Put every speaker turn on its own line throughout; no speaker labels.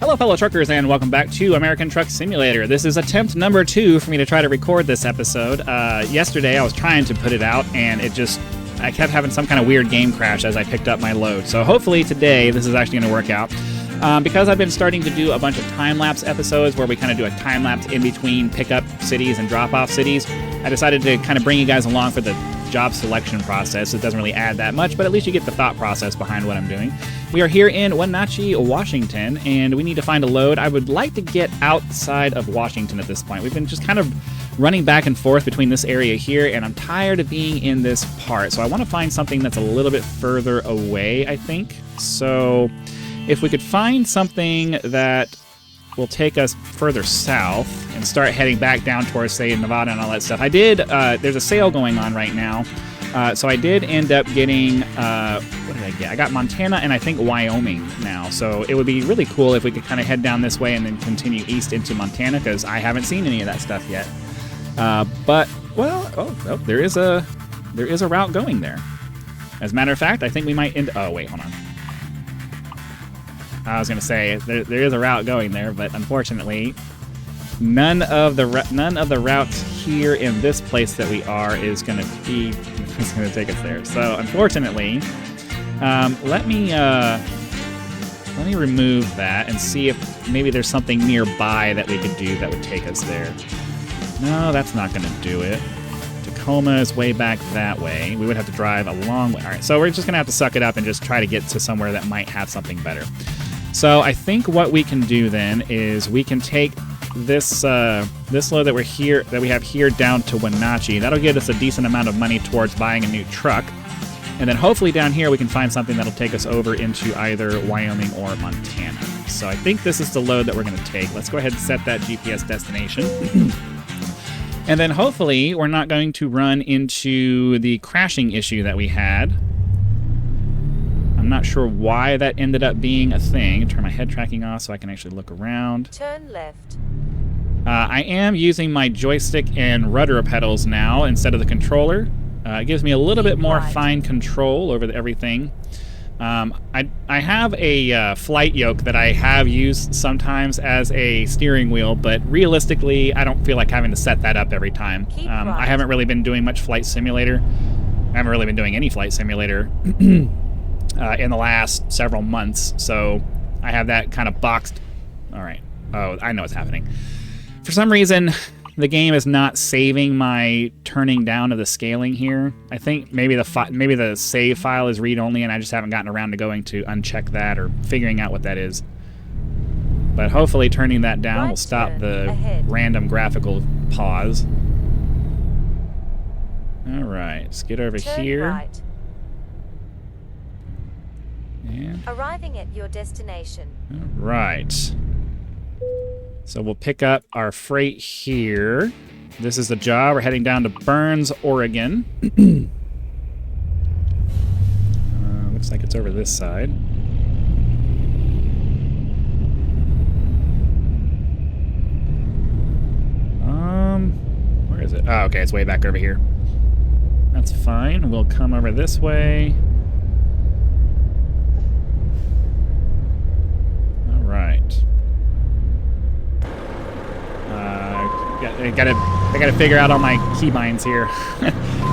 Hello fellow truckers and welcome back to American Truck Simulator. This is attempt number 2 for me to try to record this episode. Yesterday I was trying to put it out and I kept having some kind of weird game crash as I picked up my load. So hopefully today this is actually going to work out. Because I've been starting to do a bunch of time-lapse episodes where we kind of do a time-lapse in between pickup cities and drop-off cities, I decided to kind of bring you guys along for the job selection process. It doesn't really add that much, but at least you get the thought process behind what I'm doing. We are here in Wenatchee, Washington, and we need to find a load. I would like to get outside of Washington at this point. We've been just kind of running back and forth between this area here, and I'm tired of being in this part. So I want to find something that's a little bit further away, I think. So if we could find something that will take us further south and start heading back down towards, say, Nevada and all that stuff. There's a sale going on right now. So I did end up getting, what did I get? I got Montana and I think Wyoming now. So it would be really cool if we could kind of head down this way and then continue east into Montana, because I haven't seen any of that stuff yet. There is a route going there. As a matter of fact, I think we might end, oh wait, hold on. I was going to say there is a route going there, but unfortunately, none of the routes here in this place that we are is going to take us there. So unfortunately, let me remove that and see if maybe there's something nearby that we could do that would take us there. No, that's not going to do it. Tacoma is way back that way. We would have to drive a long way. All right, so we're just going to have to suck it up and just try to get to somewhere that might have something better. So I think what we can do then is we can take this load that we have here down to Wenatchee. That'll get us a decent amount of money towards buying a new truck. And then hopefully down here we can find something that'll take us over into either Wyoming or Montana. So I think this is the load that we're going to take. Let's go ahead and set that GPS destination. And then hopefully we're not going to run into the crashing issue that we had. I'm not sure why that ended up being a thing. Turn my head tracking off so I can actually look around.
Turn left.
I am using my joystick and rudder pedals now instead of the controller. It gives me a little bit more fine control over everything. I have a flight yoke that I have used sometimes as a steering wheel, but realistically, I don't feel like having to set that up every time. I haven't really been doing much flight simulator. I haven't really been doing any flight simulator in the last several months, so I have that kind of boxed. All right. Oh, I know what's happening. For some reason, the game is not saving my turning down of the scaling here. I think maybe the save file is read-only, and I just haven't gotten around to going to uncheck that or figuring out what that is. But hopefully turning that down will stop the random graphical pause. All right, let's get over here.
Right.
And
Arriving at your destination.
all right. So we'll pick up our freight here. This is the job. We're heading down to Burns, Oregon. Looks like it's over this side. Where is it? Oh, okay, it's way back over here. That's fine. We'll come over this way. All right. I gotta figure out all my keybinds here.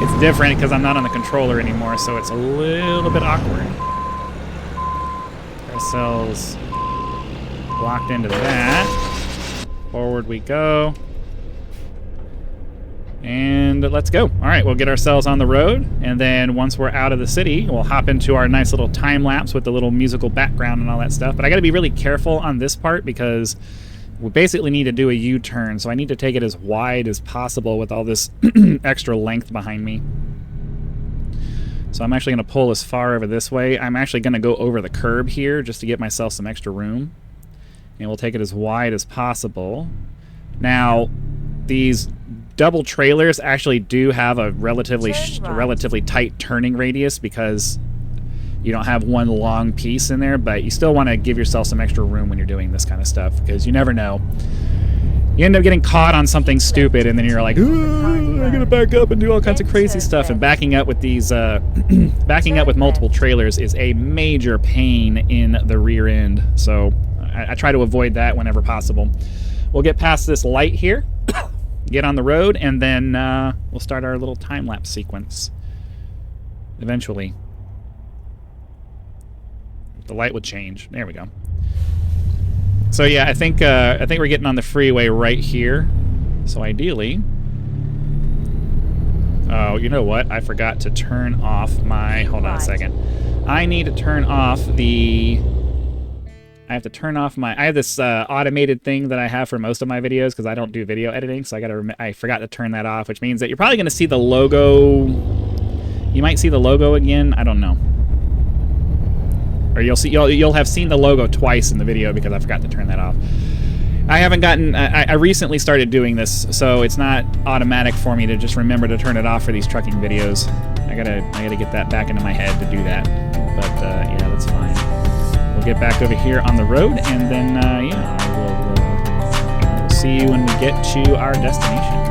It's different because I'm not on the controller anymore, so it's a little bit awkward. Ourselves locked into that. Forward we go. And let's go. All right, we'll get ourselves on the road, and then once we're out of the city, we'll hop into our nice little time lapse with the little musical background and all that stuff. But I gotta be really careful on this part because we basically need to do a U-turn, so I need to take it as wide as possible with all this extra length behind me. So I'm actually going to pull as far over this way. I'm actually going to go over the curb here just to get myself some extra room. And we'll take it as wide as possible. Now, these double trailers actually do have a relatively tight turning radius because you don't have one long piece in there, but you still want to give yourself some extra room when you're doing this kind of stuff because you never know. You end up getting caught on something stupid, and then you're like, "Ooh, I gotta back up and do all kinds of crazy stuff." And backing up with these, backing up with multiple trailers is a major pain in the rear end. So I try to avoid that whenever possible. We'll get past this light here, get on the road, and then we'll start our little time-lapse sequence eventually. The light would change. There we go. So yeah, I think we're getting on the freeway right here. So ideally, oh, you know what? I forgot to turn off my. Hold on a second. I need to turn off the. I have to turn off my. I have this automated thing that I have for most of my videos because I don't do video editing. So I forgot to turn that off, which means that you're probably going to see the logo. You might see the logo again. I don't know. Or you'll have seen the logo twice in the video because I forgot to turn that off. I haven't gotten. I recently started doing this, so it's not automatic for me to just remember to turn it off for these trucking videos. I gotta get that back into my head to do that. But yeah, that's fine. We'll get back over here on the road, and then yeah, we'll see you when we get to our destination.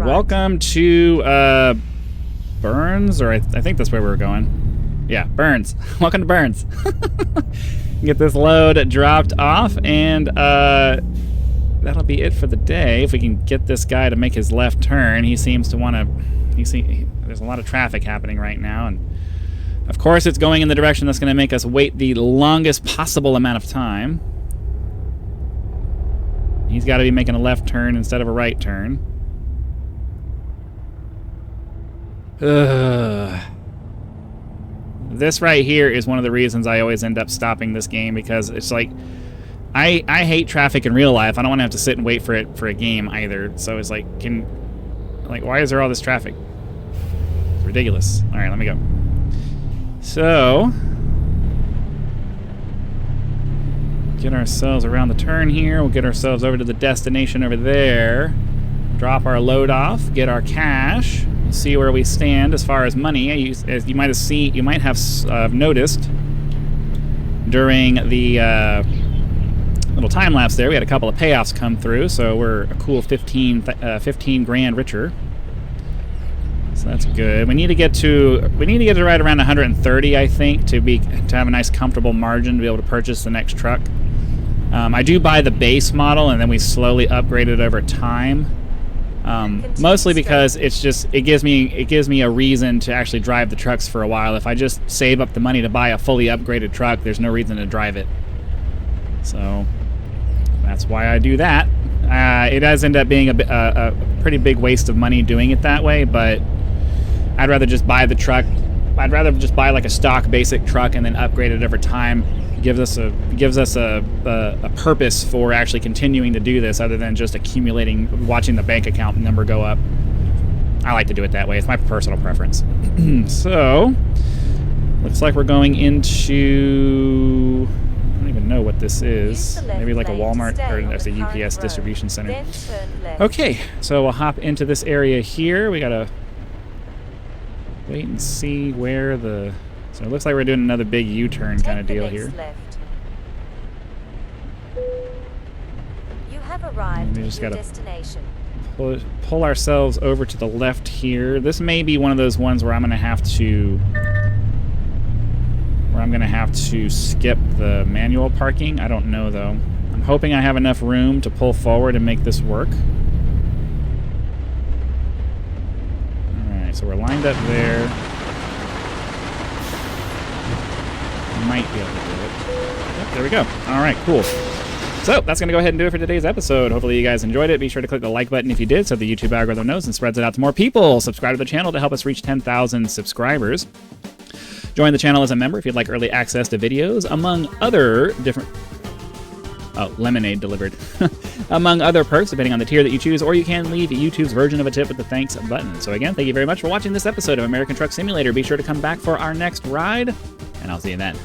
welcome to Burns, or I think that's where we were going. Yeah, Burns. Welcome to Burns. Get this load dropped off, and that'll be it for the day. If we can get this guy to make his left turn, he seems to want to. There's a lot of traffic happening right now, and of course it's going in the direction that's going to make us wait the longest possible amount of time. He's got to be making a left turn instead of a right turn. This right here is one of the reasons I always end up stopping this game, because it's like I hate traffic in real life. I don't want to have to sit and wait for it for a game either. So it's like, why is there all this traffic? It's ridiculous. All right, let me go. So get ourselves around the turn here. We'll get ourselves over to the destination over there. Drop our load off. Get our cash. See where we stand as far as money. As you might have noticed during the little time lapse there, we had a couple of payoffs come through, so we're a cool 15 grand richer. So that's good. We need to get to right around 130, I think, to have a nice comfortable margin to be able to purchase the next truck. I do buy the base model, and then we slowly upgrade it over time. Mostly because it gives me a reason to actually drive the trucks for a while. If I just save up the money to buy a fully upgraded truck, there's no reason to drive it. So that's why I do that. It does end up being a pretty big waste of money doing it that way, but I'd rather just buy the truck. I'd rather just buy like a stock basic truck and then upgrade it over time. It gives us a purpose for actually continuing to do this, other than just accumulating, watching the bank account number go up. I like to do it that way. It's my personal preference. So looks like we're going into, I don't even know what this is. Maybe like a Walmart, or there's a UPS distribution center. Okay, so we'll hop into this area here. We gotta wait and see where the... So it looks like we're doing another big U-turn kind of deal here.
You have arrived
We just
at your
gotta
destination.
pull ourselves over to the left here. This may be one of those ones where I'm gonna have to skip the manual parking. I don't know though. I'm hoping I have enough room to pull forward and make this work. Alright, so we're lined up there. Might be able to do it. Yep, there we go. All right, cool. So that's going to go ahead and do it for today's episode. Hopefully you guys enjoyed it. Be sure to click the like button if you did, so the YouTube algorithm knows and spreads it out to more people. Subscribe to the channel to help us reach 10,000 subscribers. Join the channel as a member if you'd like early access to videos, among other different... Oh, lemonade delivered. Among other perks, depending on the tier that you choose, or you can leave YouTube's version of a tip with the thanks button. So again, thank you very much for watching this episode of American Truck Simulator. Be sure to come back for our next ride, and I'll see you then.